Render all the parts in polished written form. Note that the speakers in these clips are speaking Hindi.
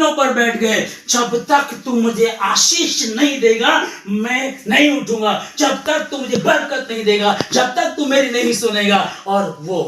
घुटनों पर बैठ गए, जब तक तू मुझे आशीष नहीं देगा मैं नहीं उठूंगा, जब तक तू मुझे बरकत नहीं देगा, जब तक तू मेरी नहीं सुनेगा। और वो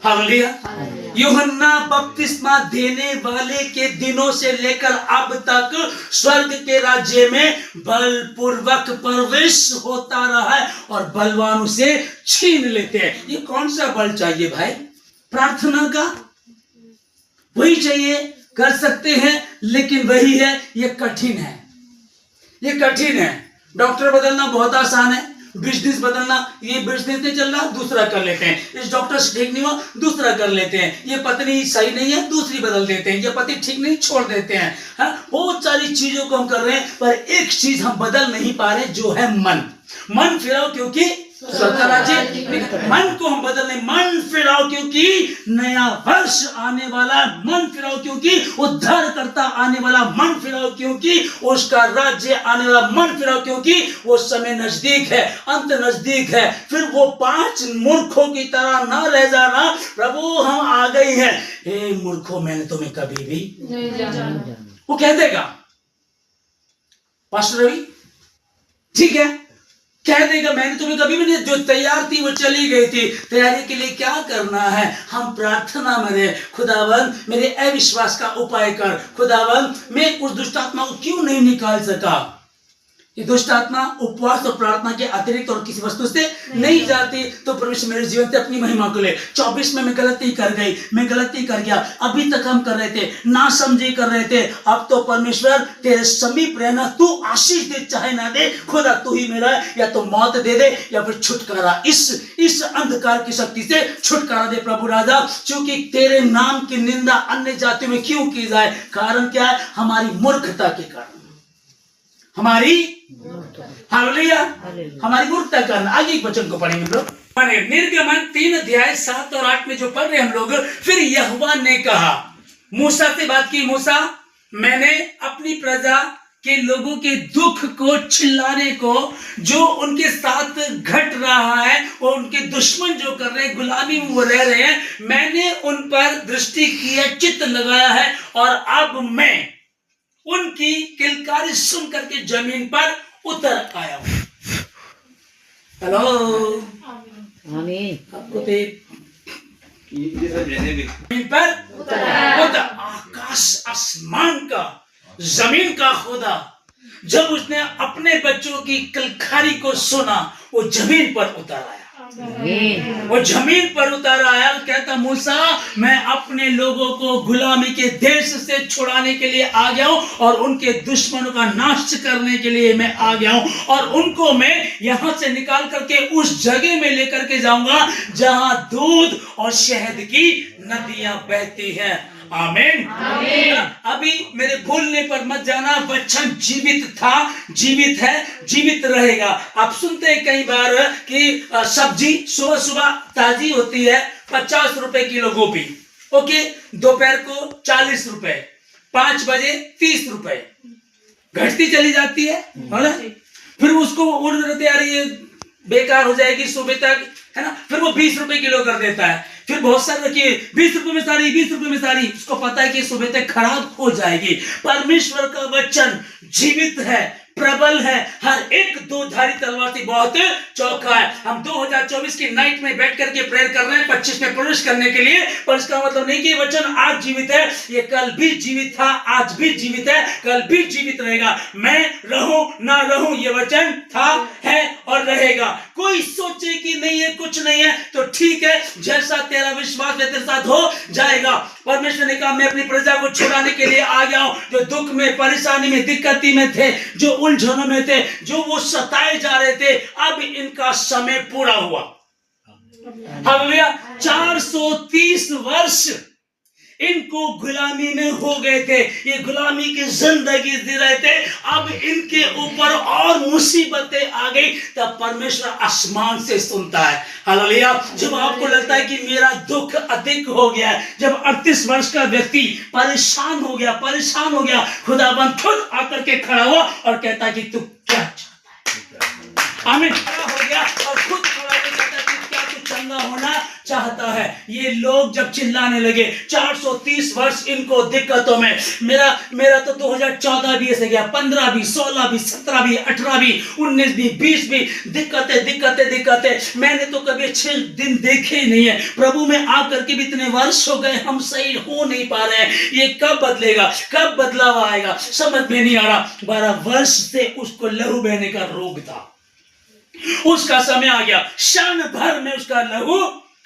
हालेलुया, यूहन्ना बपतिस्मा देने वाले के दिनों से लेकर अब तक स्वर्ग के राज्य में बलपूर्वक प्रवेश होता रहा है और बलवान उसे छीन लेते हैं। ये कौन सा बल चाहिए भाई? प्रार्थना का वही चाहिए, कर सकते हैं, लेकिन वही है, ये कठिन है, ये कठिन है। डॉक्टर बदलना बहुत आसान है, बिजनेस बदलना, ये बिजनेस नहीं चल रहा दूसरा कर लेते हैं, इस डॉक्टर से ठीक नहीं हुआ दूसरा कर लेते हैं, ये पत्नी सही नहीं है दूसरी बदल देते हैं, ये पति ठीक नहीं छोड़ देते हैं। हाँ, बहुत सारी चीजों को हम कर रहे हैं, पर एक चीज हम बदल नहीं पा रहे, जो है मन फिराओ क्योंकि मन को हम बदलने, मन फिराओ क्योंकि नया वर्ष आने वाला, मन फिराओ क्योंकि उद्धारकर्ता आने वाला, मन फिराओ क्योंकि उसका राज्य आने वाला, मन फिराओ क्योंकि वो समय नजदीक है, अंत नजदीक है। फिर वो 5 मूर्खों की तरह ना रह जाना, प्रभु हम आ गए हैं, हे मूर्खों मैंने तुम्हें कभी भी नहीं जाना। वो कह देगा पास्टर रवि, ठीक है कह देगा मैंने तुम्हें कभी भी नहीं, जो तैयार थी वो चली गई थी, तैयारी के लिए क्या करना है? हम प्रार्थना में रहे, खुदावन मेरे अविश्वास का उपाय कर, खुदावन मैं उस दुष्ट आत्मा को क्यों नहीं निकाल सका? ये दुष्ट आत्मा उपवास और प्रार्थना के अतिरिक्त और किसी वस्तु से नहीं जाती, तो परमेश्वर मेरे जीवन से अपनी महिमा को ले। 24 में मैं गलती कर गई, मैं गलती कर गया, अभी तक हम कर रहे थे, ना समझे कर रहे थे, अब तो परमेश्वर तेरे समीप रहना, तू आशीष दे चाहे ना दे, खुदा तू ही मेरा, या तो मौत दे दे या फिर छुटकारा, इस अंधकार की शक्ति से छुटकारा दे प्रभु राजा। क्योंकि तेरे नाम की निंदा अन्य जातियों में क्यों की जाए? कारण क्या है? हमारी मूर्खता के कारण, हमारी हालेलुया, हमारी मूर्खता का। आगे एक वचन को पढ़ेंगे लोग, निर्गमन 3 अध्याय 7 और 8 में जो पढ़ रहे हम लोग। फिर यहोवा ने कहा, मूसा से बात की, मूसा मैंने अपनी प्रजा के लोगों के दुख को चिल्लाने को, जो उनके साथ घट रहा है और उनके दुश्मन जो कर रहे हैं, गुलामी में वो रह रहे हैं, मैंने उन पर दृष्टि की है, चित्त लगाया है, और अब मैं उनकी किलकारी सुन करके जमीन पर उतर आया हूं। हेलो आमीन। आपको जमीन पर उतर, आकाश आसमान का, जमीन का खुदा जब उसने अपने बच्चों की किलकारी को सुना, वो जमीन पर उतर आया, वो जमीन पर उतर आया। कहता मूसा मैं अपने लोगों को गुलामी के देश से छुड़ाने के लिए आ गया हूं, और उनके दुश्मनों का नाश करने के लिए मैं आ गया हूं, और उनको मैं यहां से निकाल करके उस जगह में लेकर के जाऊंगा जहां दूध और शहद की नदियां बहती हैं। आमीन। अभी मेरे भूलने पर मत जाना, वचन जीवित था, जीवित है, जीवित रहेगा। आप सुनते हैं कई बार कि सब्जी सुबह सुबह ताजी होती है, 50 रुपए किलो गोभी, ओके, दोपहर को 40 रुपए, 5 बजे 30 रुपए, घटती चली जाती है ना? फिर उसको उड़ते आ रही है, बेकार हो जाएगी सुबह तक, है ना? फिर वो 20 रुपए किलो कर देता है, फिर बहुत सारे रखिए 20 रुपए में सारी, 20 रुपए में सारी, उसको पता है कि सुबह तक खराब हो जाएगी। परमेश्वर का वचन जीवित है, प्रबल है, हर एक 2 धारी तलवार से बहुत चौका है। हम 2024 की नाइट में बैठ करके प्रेयर कर रहे हैं 25 में प्रवेश करने के लिए, पर इसका मतलब नहीं कि वचन आज जीवित है, ये कल भी जीवित था, आज भी जीवित है, कल भी जीवित रहेगा। मैं रहूं ना रहूं, ये वचन था, है और रहेगा। कोई सोचे कि नहीं है, कुछ नहीं है, तो ठीक है, जैसा तेरा विश्वास है तेरे साथ हो जाएगा। परमेश्वर ने कहा मैं अपनी प्रजा को छुड़ाने के लिए आ गया हूं, जो दुख में, परेशानी में, दिक्कती में थे, जो उलझनों में थे, जो वो सताए जा रहे थे, अब इनका समय पूरा हुआ। हालेलुया। 430 वर्ष इनको गुलामी में हो गए थे, ये गुलामी की जिंदगी जी रहे थे, अब इनके ऊपर और मुसीबतें आ गई, तब परमेश्वर आसमान से सुनता है। हालेलुया। जब आपको लगता है कि मेरा दुख अधिक हो गया है, जब 38 वर्ष का व्यक्ति परेशान हो गया, खुदाबंद खुद आकर के खड़ा हुआ और कहता है कि तू क्या चाहता है? आमीन। खड़ा हो गया और खुद खड़ा होकर कहता है कि क्या तू चंगा होना चाहता है। ये लोग जब चिल्लाने लगे 430 वर्ष इनको दिक्कतों में, मेरा तो 2014 भी ऐसे गया, 15 भी, 16 भी, 17 भी, 18 भी, 19 भी, 20 भी, दिक्कतें। मैंने तो कभी अच्छे दिन देखे ही नहीं है। प्रभु में आकर के भी इतने वर्ष हो गए, हम सही हो नहीं पा रहे हैं। ये कब बदलेगा, कब बदलाव आएगा, समझ में नहीं आ रहा। 12 वर्ष से उसको लहू बहने का रोग था, उसका समय आ गया, क्षण भर में उसका लहू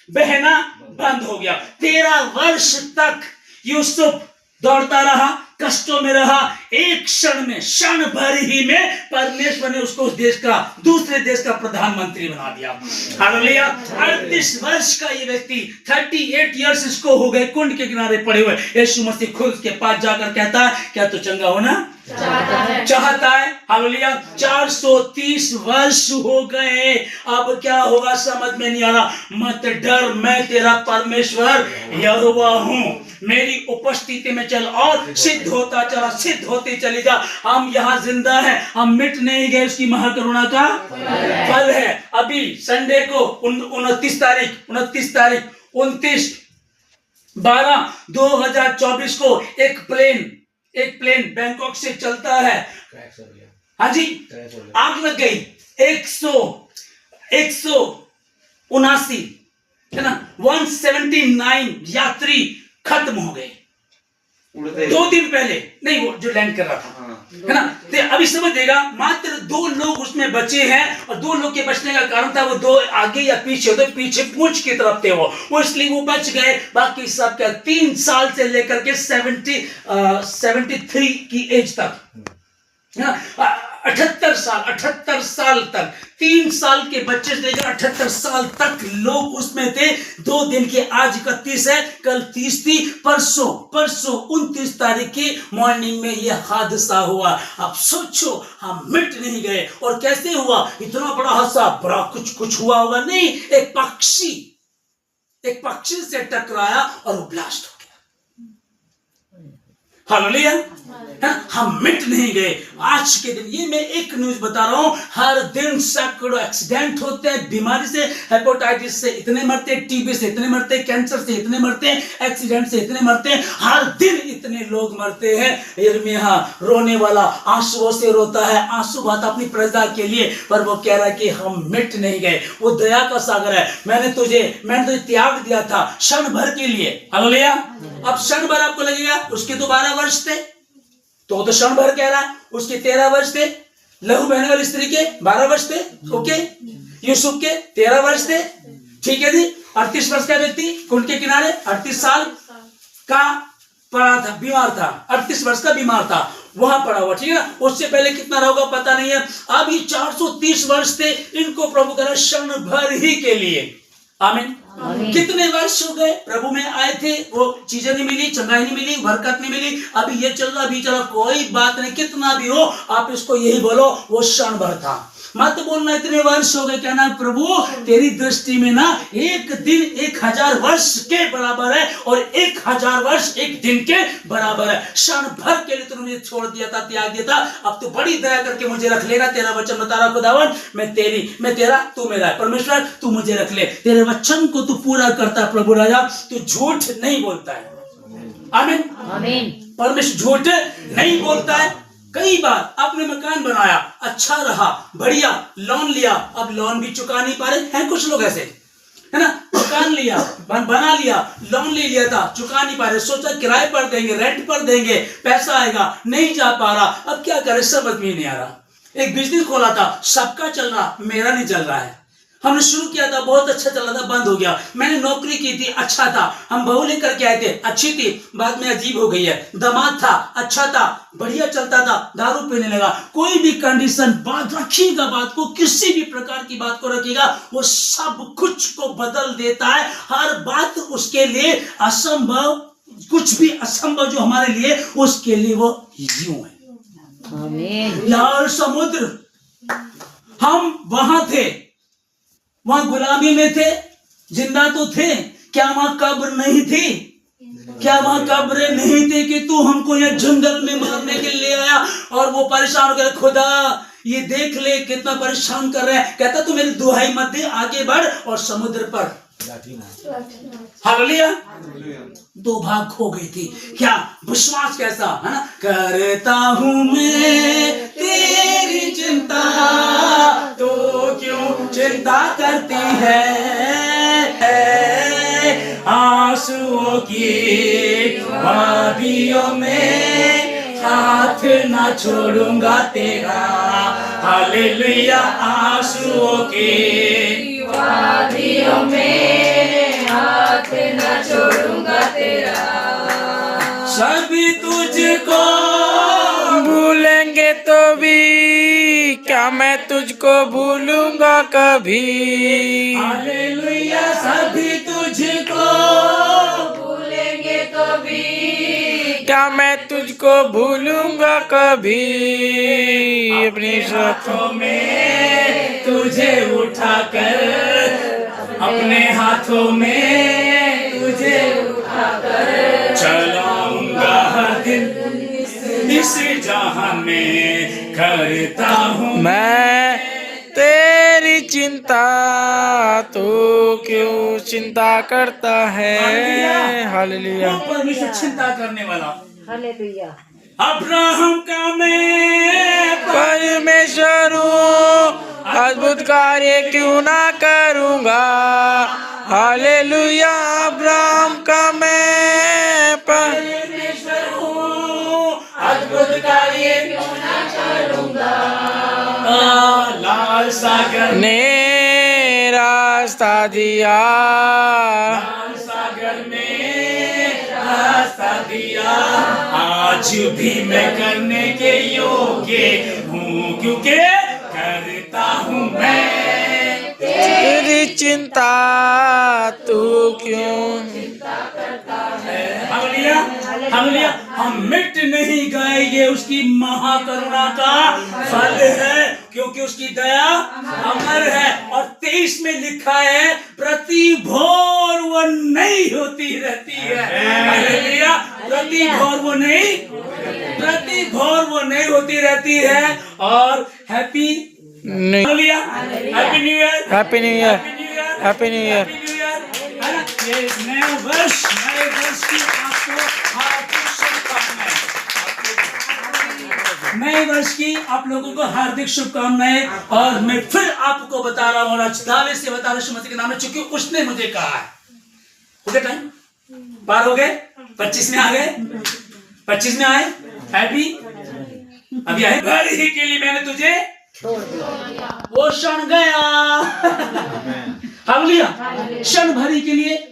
बहना बंद हो गया। 13 वर्ष तक यूसुफ दौड़ता रहा, कष्टों में रहा। एक क्षण में, क्षण भर ही में परमेश्वर ने उसको उस देश का, दूसरे देश का प्रधानमंत्री बना दिया। हालेलुया। 38 वर्ष का ये व्यक्ति, 38 इयर्स इसको हो गए कुंड के किनारे पड़े हुए। यीशु मसीह खुद उसके पास जाकर कहता है, क्या तू चंगा होना चाहता है? हालेलुया। 430 वर्ष हो गए, अब क्या होगा समझ में नहीं आ रहा। मत डर, मैं तेरा परमेश्वर यहोवा हूं। मेरी उपस्थिति में चल और सिद्ध होता चला, सिद्ध होते चली जा। हम यहाँ जिंदा हैं, हम मिट नहीं गए, उसकी महाकरुणा का फल है। अभी संडे को 29 तारीख 29/12/2024 को एक प्लेन बैंकॉक से चलता है। हाँ जी, आग लग गई। 179 है ना, 179 यात्री खत्म हो गए 2 दिन पहले। नहीं, वो जो लैंड कर रहा था, है ना। तो अभी समझ देगा, मात्र 2 लोग उसमें बचे हैं, और 2 लोग के बचने का कारण था वो 2 आगे या पीछे होते, पीछे पूंछ की तरफ थे वो इसलिए वो बच गए। बाकी सब क्या 3 साल से लेकर के 73 की एज तक, 78 साल तक, 3 साल के बच्चे से लेकर 78 साल तक लोग उसमें थे। 2 दिन के, आज 31 है, कल 30 थी, परसों 29 तारीख की मॉर्निंग में यह हादसा हुआ। अब सोचो, हम मिट नहीं गए। और कैसे हुआ? इतना बड़ा हादसा, बड़ा कुछ हुआ होगा नहीं, एक पक्षी से टकराया और वो ब्लास्ट हो गया। हालेलुया। हम मिट नहीं गए। आज के दिन, ये मैं एक न्यूज बता रहा हूं, हर दिन सैकड़ों एक्सीडेंट होते हैं। बीमारी से, हेपेटाइटिस से इतने मरते, टीबी से इतने मरते, कैंसर से इतने मरते, एक्सीडेंट से इतने मरते, हर दिन इतने लोग मरते हैं। यिर्मयाह रोने वाला आंसुओं से रोता है, आंसू बहाता अपनी प्रजा के लिए, पर वो कह रहा है कि हम मिट नहीं गए। वो दया का सागर है। मैंने तुझे त्याग दिया था क्षण भर के लिए। हालेलुया। अब क्षण भर आपको लगेगा, उसके तो 12 वर्ष थे, तो क्षण भर कह रहा है। उसके 13 वर्ष थे, लहू बहने वाली स्त्री के 12 वर्ष थे, ओके। यूसुफ के 13 वर्ष थे, ठीक है जी। 38 वर्ष का व्यक्ति कुंड के किनारे 38 साल का पड़ा था, बीमार था, 38 वर्ष का बीमार था, वहां पड़ा हुआ, ठीक है ना। उससे पहले कितना रहा होगा पता नहीं है। अब ये 430 वर्ष थे, इनको प्रभु कह रहा क्षण भर ही के लिए। आमीन। कितने वर्ष हो गए प्रभु में आए थे, वो चीजें नहीं मिली, चंगाई नहीं मिली, बरकत नहीं मिली। अभी ये चल रहा, कोई बात नहीं, कितना भी हो आप इसको यही बोलो, वो क्षण भर था। मत बोलना इतने वर्ष हो गए, कहना प्रभु तेरी दृष्टि में ना एक दिन 1000 वर्ष के बराबर है, और 1000 वर्ष एक दिन के बराबर है। क्षण भर के लिए तूने मुझे छोड़ दिया था, त्याग दिया था, अब तू बड़ी दया करके मुझे रख लेगा। तेरा वचन बता रहा खुदावन, मैं तेरा, तू मेरा है। परमेश्वर तू मुझे रख ले, तेरे वचन को तू पूरा करता है। प्रभु राजा, तू झूठ नहीं बोलता है। आमीन। परमेश्वर झूठ नहीं बोलता है। कई बार आपने मकान बनाया, अच्छा रहा, बढ़िया, लोन लिया, अब लोन भी चुका नहीं पा रहे हैं। कुछ लोग ऐसे, है ना, मकान लिया, बना लिया, लोन ले लिया था, चुका नहीं पा रहे, सोचा किराए पर देंगे, रेंट पर देंगे, पैसा आएगा, नहीं जा पा रहा, अब क्या करे समझ में नहीं आ रहा। एक बिजनेस खोला था, सबका चल रहा, मेरा नहीं चल रहा है। हमने शुरू किया था, बहुत अच्छा चला था, बंद हो गया। मैंने नौकरी की थी, अच्छा था, हम बहू लेकर के आए थे, अच्छी थी, बाद में अजीब हो गई है। दामाद था, अच्छा था, बढ़िया चलता था, दारू पीने लगा। कोई भी कंडीशन, बात रखिएगा, बात को, किसी भी प्रकार की बात को रखिएगा, वो सब कुछ को बदल देता है। हर बात उसके लिए असंभव, कुछ भी असंभव जो हमारे लिए, उसके लिए वो यूं है। आमीन। लाल समुद्र, हम वहां थे, वहां गुलामी में थे, जिंदा तो थे, क्या वहां कब्र नहीं थी? क्या वहां कब्रें नहीं थे कि तू हमको यह जंगल में मारने के लिए आया? और वो परेशान हो गया, खुदा ये देख ले कितना परेशान कर रहे हैं। कहता तू मेरी दुहाई मत दे, आगे बढ़ और समुद्र पर हालेलुया। दो भाग खो गई थी। क्या विश्वास कैसा है ना, करता हूं मैं तेरी चिंता, तो क्यों चिंता करती है, आंसुओं की वादियों में हाथ ना छोड़ूंगा तेरा। हालेलुया। आंसुओं की वादियों में हाथ न छोड़ूंगा तेरा। सभी तुझको भूलेंगे तो भी क्या मैं तुझको भूलूंगा कभी। हालेलुया। सभी तुझको भूलेंगे तो भी क्या मैं तुझको भूलूंगा कभी। अपनी हाथों में तुझे उठाकर, अपने हाथों में तुझे उठाकर चलाऊंगा हर दिन इस जहां में, करता हूँ मैं तेरी चिंता, तू क्यों चिंता करता है। हालेलुया। वो परमेश्वर चिंता करने वाला। हालेलुया। अब्राहम का मैं परमेश्वर हूँ, अद्भुत कार्य क्यों ना करूँगा। हालेलुया। अब्राहम का मैं परमेश्वर हूँ, अद्भुत कार्य क्यों ना करूँगा। लाल सागर ने रास्ता दिया, लाल सागर में रास्ता दिया, आज भी मैं करने के योग्य हूँ, क्योंकि करता हूँ मैं तेरी चिंता, तू क्यों। हालेलुया। हालेलुया। हम मिट नहीं गए, ये उसकी महाकरुणा का फल है, क्योंकि उसकी दया अमर है। और 23 में लिखा है, प्रति भोर वो नई होती रहती है। हालेलुया। प्रति भोर वो नई होती रहती है। और happy hallelujah, happy new year, happy new year, happy new year. है ना। ये नए वर्ष की आपको हार्दिक शुभकामनाएं। नए वर्ष की आप लोगों को हार्दिक शुभकामनाएं। और मैं फिर आपको बता रहा हूँ, और आज दावे से बता रहा हूँ, मसीह के नाम में, चूंकि उसने मुझे कहा है। हो गया टाइम, पार हो गए, 25 में आ गए, 25 में आए, हैप्पी अभी आए। भर ही के लिए मैंने तुझे वो क्षण गया। हालेलुया। क्षण भरी के लिए,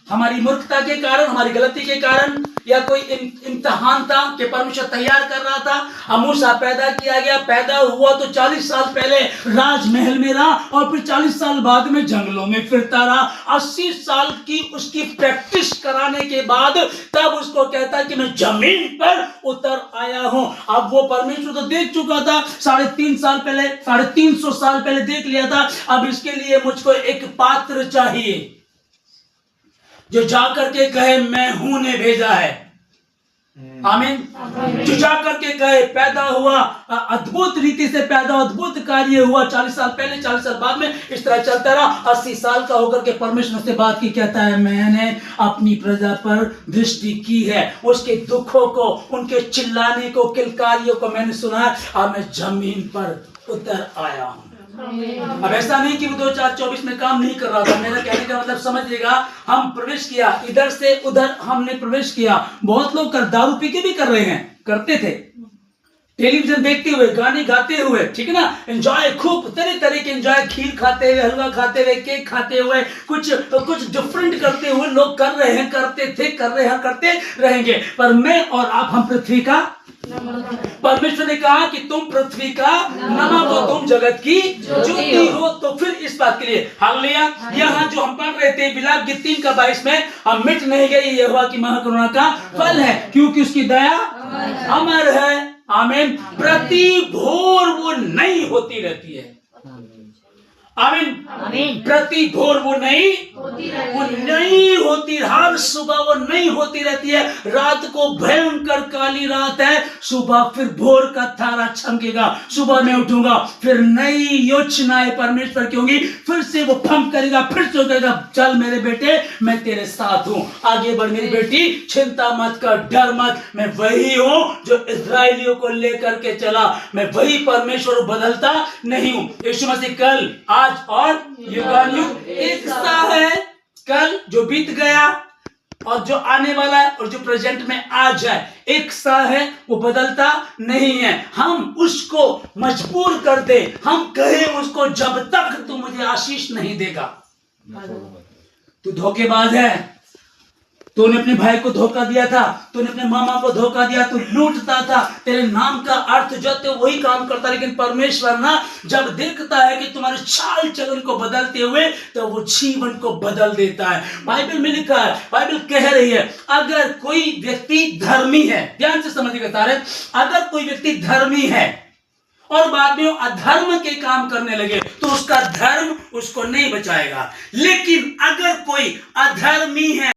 हमारी मूर्खता के कारण, हमारी गलती के कारण, या कोई इम्तिहान था कि परमेश्वर तैयार कर रहा था। अब मूसा पैदा किया गया, पैदा हुआ तो 40 साल पहले राजमहल में रहा, और फिर 40 साल बाद में जंगलों में फिरता रहा। 80 साल की उसकी प्रैक्टिस कराने के बाद तब उसको कहता है कि मैं जमीन पर उतर आया हूं। अब वो परमेश्वर तो देख चुका था 350 साल पहले, 350 साल पहले देख लिया था। अब इसके लिए मुझको एक पात्र चाहिए जो जाकर के कहे मैं हूं ने भेजा है। आमीन। जो जाकर के कहे, पैदा हुआ, अद्भुत रीति से पैदा, अद्भुत कार्य हुआ 40 साल पहले, 40 साल बाद में, इस तरह चलता रहा। 80 साल का होकर के परमेश्वर से बात की, कहता है मैंने अपनी प्रजा पर दृष्टि की है, उसके दुखों को, उनके चिल्लाने को, किलकारियों को मैंने सुना है, और मैं जमीन पर उतर आया हूं। अब ऐसा नहीं कि वो 2024 में काम नहीं कर रहा था। मेरा कहने का मतलब समझिएगा, हम प्रवेश किया, इधर से उधर हमने प्रवेश किया। बहुत लोग दारू पी के भी कर रहे हैं, करते थे, टेलीविजन देखते हुए, गाने गाते हुए, ठीक है ना, एंजॉय, खूब तरह तरह के एंजॉय, खीर खाते हुए, हलवा खाते हुए, केक खाते हुए, कुछ डिफरेंट करते हुए लोग कर रहे हैं, करते थे, कर रहे हैं, करते रहेंगे। पर मैं और आप, हम पृथ्वी का, परमेश्वर ने कहा कि तुम पृथ्वी का नमक हो, तुम जगत की ज्योति हो। तो फिर इस बात के लिए हालेलुया। यहाँ जो हम पढ़ रहे थे विलाप गीत 3 का 22 में, हम मिट नहीं गई, यहोवा की महाकरुणा का फल है, क्योंकि उसकी दया अमर है। आमीन। प्रति भोर वो नई होती रहती है। आमीन। आमीन। प्रति भोर वो नहीं होती, हर सुबह वो नहीं होती रहती है। रात को भयंकर काली रात है, सुबह फिर भोर का तारा चमकेगा। सुबह मैं उठूंगा, फिर नई योजनाएं परमेश्वर की होंगी, फिर से वो पंप करेगा, फिर से कहेगा चल मेरे बेटे मैं तेरे साथ हूं, आगे बढ़ मेरी बेटी, चिंता मत कर, डर मत, मैं वही हूं जो इस्राएलियों को लेकर के चला, मैं वही परमेश्वर, बदलता नहीं हूं। यीशु मसीह कल, आज और युगानुयुग एक सा है। कल जो बीत गया और जो आने वाला है और जो प्रेजेंट में आज है एक सा है, वो बदलता नहीं है। हम उसको मजबूर कर दे, हम कहे उसको जब तक तू मुझे आशीष नहीं देगा तू धोखेबाज है, तूने अपने भाई को धोखा दिया था, तूने अपने मामा को धोखा दिया, तू लूटता था, तेरे नाम का अर्थ जो थे वही काम करता। लेकिन परमेश्वर ना जब देखता है कि तुम्हारे चाल चलन को बदलते हुए, तो वो जीवन को बदल देता है। बाइबल में लिखा है, बाइबल कह रही है, अगर कोई व्यक्ति धर्मी है, ध्यान से समझिएगा तारे, अगर कोई व्यक्ति धर्मी है और बाद में वो अधर्म के काम करने लगे तो उसका धर्म उसको नहीं बचाएगा। लेकिन अगर कोई अधर्मी है